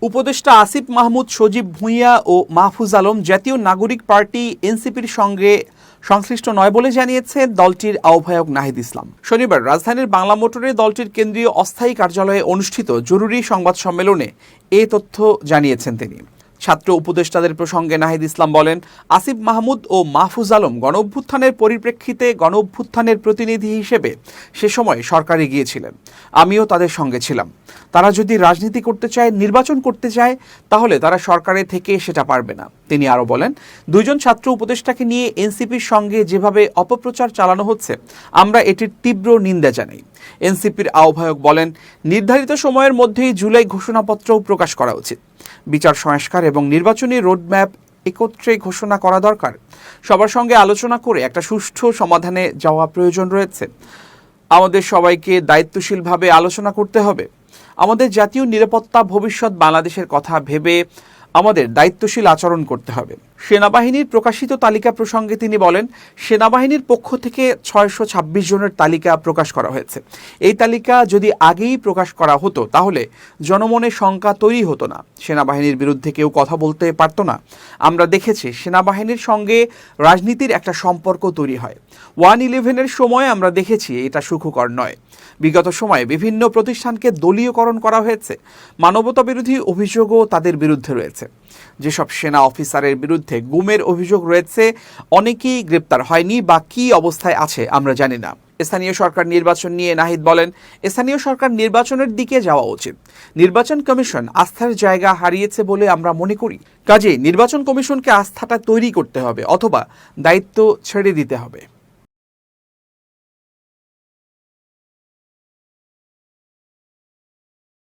উপদেষ্টা আসিফ মাহমুদ, সজীব ভুঁইয়া ও মাহফুজ আলম জাতীয় নাগরিক পার্টি এনসিপির সঙ্গে সংশ্লিষ্ট নয় বলে জানিয়েছে দলটির আহ্বায়ক নাহিদ ইসলাম। শনিবার রাজধানীর বাংলা মোটরে দলটির কেন্দ্রীয় অস্থায়ী কার্যালয়ে অনুষ্ঠিত জরুরি সংবাদ সম্মেলনে এ তথ্য জানিয়েছেন তিনি। ছাত্র উপদেষ্টাদের প্রসঙ্গে নাহিদ ইসলাম বলেন, আসিফ মাহমুদ ও মাহফুজ আলম গণঅভ্যুত্থানের পরিপ্রেক্ষিতে গণঅভ্যুত্থানের প্রতিনিধি হিসেবে সে সময় সরকারে গিয়েছিলেন। আমিও তাদের সঙ্গে ছিলাম। তারা যদি রাজনীতি করতে চায়, নির্বাচন করতে চায়, তাহলে তারা সরকারে থেকে সেটা পারবে না। তিনি আরও বলেন, দুইজন ছাত্র উপদেষ্টাকে নিয়ে এনসিপির সঙ্গে যেভাবে অপপ্রচার চালানো হচ্ছে, আমরা এটির তীব্র নিন্দা জানাই। এনসিপির আহ্বায়ক বলেন, নির্ধারিত সময়ের মধ্যেই জুলাই ঘোষণাপত্রও প্রকাশ করা উচিত। বিচার সংস্কার এবং নির্বাচনী রোডম্যাপ একত্রে ঘোষণা করা দরকার। সবার সঙ্গে আলোচনা করে একটা সুষ্ঠু সমাধানে যাওয়া প্রয়োজন রয়েছে। আমাদের সবাইকে দায়িত্বশীলভাবে আলোচনা করতে হবে। আমাদের জাতীয় নিরাপত্তা, ভবিষ্যৎ বাংলাদেশের কথা ভেবে আমাদের দায়িত্বশীল আচরণ করতে হবে। সেনাবাহিনীর প্রকাশিত তালিকা প্রসঙ্গে তিনি বলেন, সেনাবাহিনীর পক্ষ থেকে 626 জনের তালিকা প্রকাশ করা হয়েছে। এই তালিকা যদি আগেই প্রকাশ করা হতো তাহলে জনমনে শঙ্কা তৈরি হতো না, সেনাবাহিনীর বিরুদ্ধে কেউ কথা বলতে পারতো না। আমরা দেখেছি সেনাবাহিনীর সঙ্গে রাজনীতির একটা সম্পর্ক তৈরি হয়। 1/11-এর সময় আমরা দেখেছি এটা সুখকর নয়। বিগত সময়ে বিভিন্ন প্রতিষ্ঠানকে দলীয়করণ করা হয়েছে। মানবতা বিরোধী অভিযোগও তাদের বিরুদ্ধে রয়েছে। যেসব সেনা অফিসারের বিরুদ্ধে গুমের অভিযোগ রয়েছে, অনেকেই গ্রেপ্তার হয়নি বা কী অবস্থায় আছে আমরা জানি না। স্থানীয় সরকার নির্বাচন নিয়ে নাহিদ বলেন, স্থানীয় সরকার নির্বাচনের দিকে যাওয়া উচিত। নির্বাচন কমিশন আস্থার জায়গা হারিয়েছে বলে আমরা মনে করি। কাজেই নির্বাচন কমিশনকে আস্থাটা তৈরি করতে হবে অথবা দায়িত্ব ছেড়ে দিতে হবে।